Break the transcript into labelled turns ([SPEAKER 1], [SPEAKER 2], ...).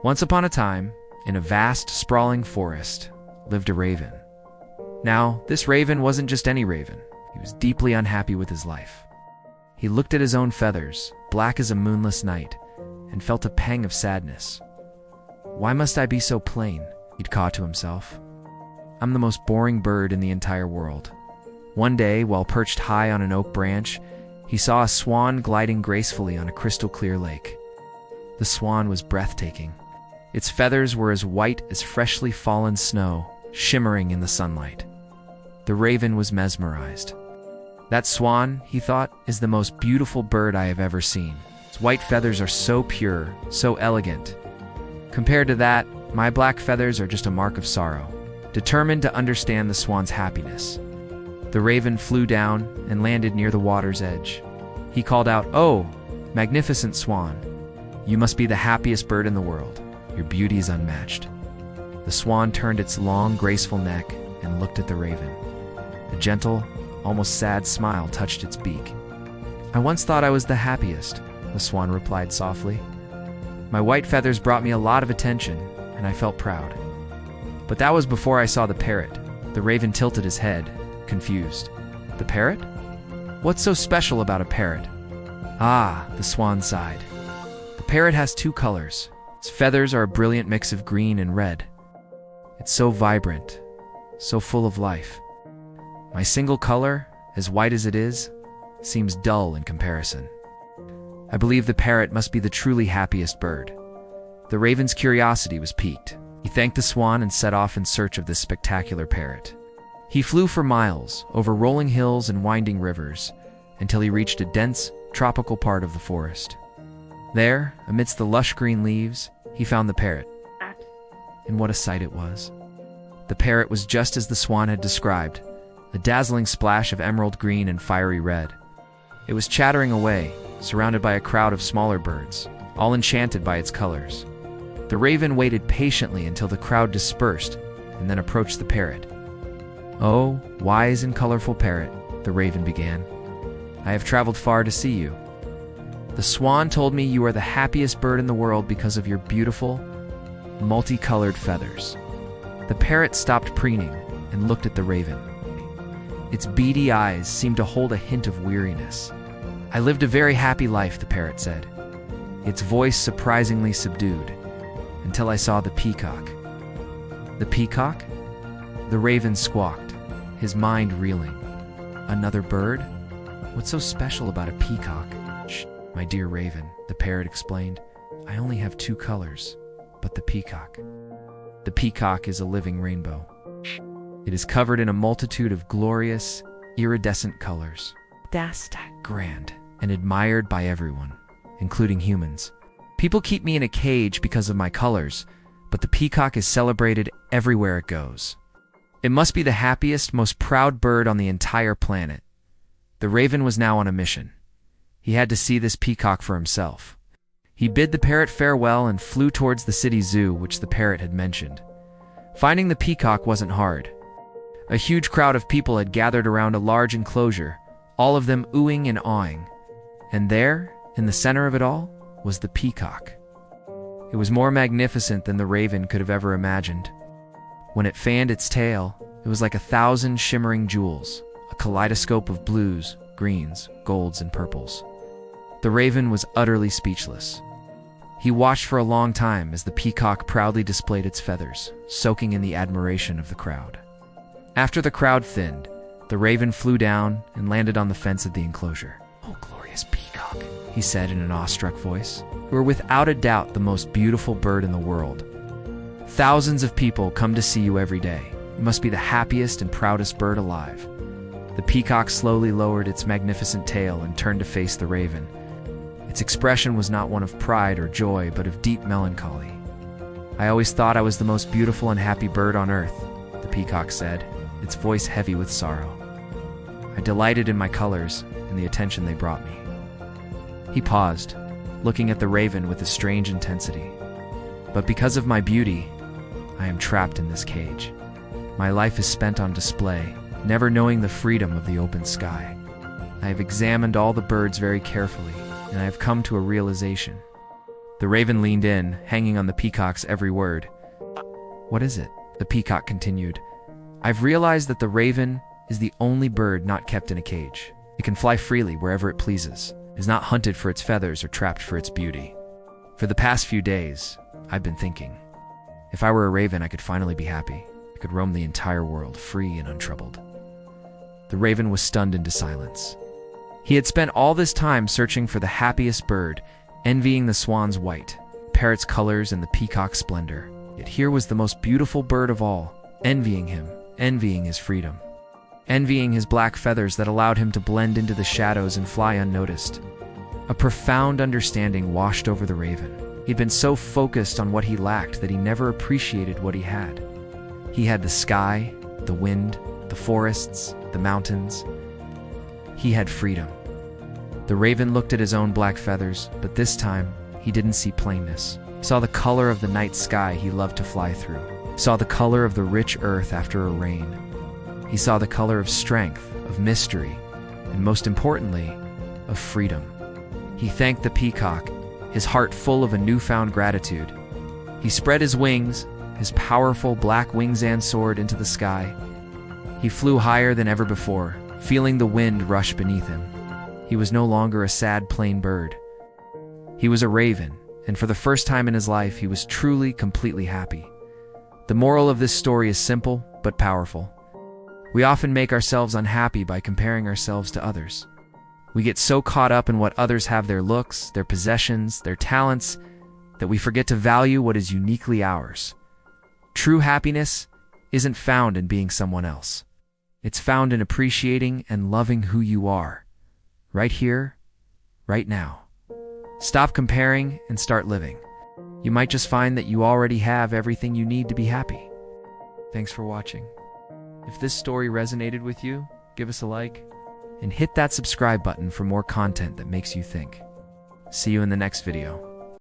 [SPEAKER 1] Once upon a time, in a vast, sprawling forest, lived a raven. Now, this raven wasn't just any raven. He was deeply unhappy with his life. He looked at his own feathers, black as a moonless night, and felt a pang of sadness. "Why must I be so plain?" he'd caw to himself. "I'm the most boring bird in the entire world." One day, while perched high on an oak branch, he saw a swan gliding gracefully on a crystal-clear lake. The swan was breathtaking. Its feathers were as white as freshly fallen snow, shimmering in the sunlight. The raven was mesmerized. "That swan," he thought, "is the most beautiful bird I have ever seen. Its white feathers are so pure, so elegant. Compared to that, my black feathers are just a mark of sorrow." Determined to understand the swan's happiness, the raven flew down and landed near the water's edge. He called out, "Oh, magnificent swan! You must be the happiest bird in the world. Your beauty is unmatched." The swan turned its long, graceful neck and looked at the raven. A gentle, almost sad smile touched its beak. "I once thought I was the happiest," the swan replied softly. "My white feathers brought me a lot of attention, and I felt proud. But that was before I saw the parrot." The raven tilted his head, confused. "The parrot? What's so special about a parrot?" "Ah," the swan sighed. "The parrot has two colors. Its feathers are a brilliant mix of green and red. It's so vibrant, so full of life. My single color, as white as it is, seems dull in comparison. I believe the parrot must be the truly happiest bird." The raven's curiosity was piqued. He thanked the swan and set off in search of this spectacular parrot. He flew for miles, over rolling hills and winding rivers, until he reached a dense, tropical part of the forest. There, amidst the lush green leaves, he found the parrot. And what a sight it was. The parrot was just as the swan had described, a dazzling splash of emerald green and fiery red. It was chattering away, surrounded by a crowd of smaller birds, all enchanted by its colors. The raven waited patiently until the crowd dispersed, and then approached the parrot. "Oh, wise and colorful parrot," the raven began, "I have traveled far to see you. The swan told me you are the happiest bird in the world because of your beautiful, multicolored feathers." The parrot stopped preening and looked at the raven. Its beady eyes seemed to hold a hint of weariness. "I lived a very happy life," the parrot said, its voice surprisingly subdued, "until I saw the peacock." "The peacock?" The raven squawked, his mind reeling. "Another bird? What's so special about a peacock?" "Shh, my dear raven," the parrot explained. "I only have two colors, but the peacock. The peacock is a living rainbow. It is covered in a multitude of glorious, iridescent colors. That's grand and admired by everyone, including humans. People keep me in a cage because of my colors, but the peacock is celebrated everywhere it goes. It must be the happiest, most proud bird on the entire planet." The raven was now on a mission. He had to see this peacock for himself. He bid the parrot farewell and flew towards the city zoo which the parrot had mentioned. Finding the peacock wasn't hard. A huge crowd of people had gathered around a large enclosure, all of them oohing and awing. And there, in the center of it all, was the peacock. It was more magnificent than the raven could have ever imagined. When it fanned its tail, it was like 1,000 shimmering jewels, a kaleidoscope of blues, greens, golds, and purples. The raven was utterly speechless. He watched for a long time as the peacock proudly displayed its feathers, soaking in the admiration of the crowd. After the crowd thinned, the raven flew down and landed on the fence of the enclosure. "Oh, glorious peacock," he said in an awestruck voice. "You are without a doubt the most beautiful bird in the world. Thousands of people come to see you every day. You must be the happiest and proudest bird alive." The peacock slowly lowered its magnificent tail and turned to face the raven. Its expression was not one of pride or joy, but of deep melancholy. "I always thought I was the most beautiful and happy bird on earth," the peacock said, its voice heavy with sorrow. "I delighted in my colors and the attention they brought me." He paused, looking at the raven with a strange intensity. "But because of my beauty, I am trapped in this cage. My life is spent on display, never knowing the freedom of the open sky. I have examined all the birds very carefully, and I have come to a realization. The raven leaned in, hanging on the peacock's every word. "What is it?" the peacock continued. "I've realized that the raven is the only bird not kept in a cage. It can fly freely wherever it pleases, is not hunted for its feathers or trapped for its beauty. For the past few days, I've been thinking, if I were a raven, I could finally be happy. I could roam the entire world, free and untroubled." The raven was stunned into silence. He had spent all this time searching for the happiest bird, envying the swan's white, parrot's colors, and the peacock's splendor. Yet here was the most beautiful bird of all, envying him, envying his freedom, envying his black feathers that allowed him to blend into the shadows and fly unnoticed. A profound understanding washed over the raven. He'd been so focused on what he lacked that he never appreciated what he had. He had the sky, the wind, the forests, the mountains. He had freedom. The raven looked at his own black feathers, but this time, he didn't see plainness. He saw the color of the night sky he loved to fly through. He saw the color of the rich earth after a rain. He saw the color of strength, of mystery, and most importantly, of freedom. He thanked the peacock, his heart full of a newfound gratitude. He spread his wings, his powerful black wings, and soared into the sky. He flew higher than ever before, feeling the wind rush beneath him. He was no longer a sad, plain bird. He was a raven, and for the first time in his life, he was truly, completely happy. The moral of this story is simple, but powerful. We often make ourselves unhappy by comparing ourselves to others. We get so caught up in what others have, their looks, their possessions, their talents, that we forget to value what is uniquely ours. True happiness isn't found in being someone else. It's found in appreciating and loving who you are, right here, right now. Stop comparing and start living. You might just find that you already have everything you need to be happy. Thanks for watching. If this story resonated with you, give us a like and hit that subscribe button for more content that makes you think. See you in the next video.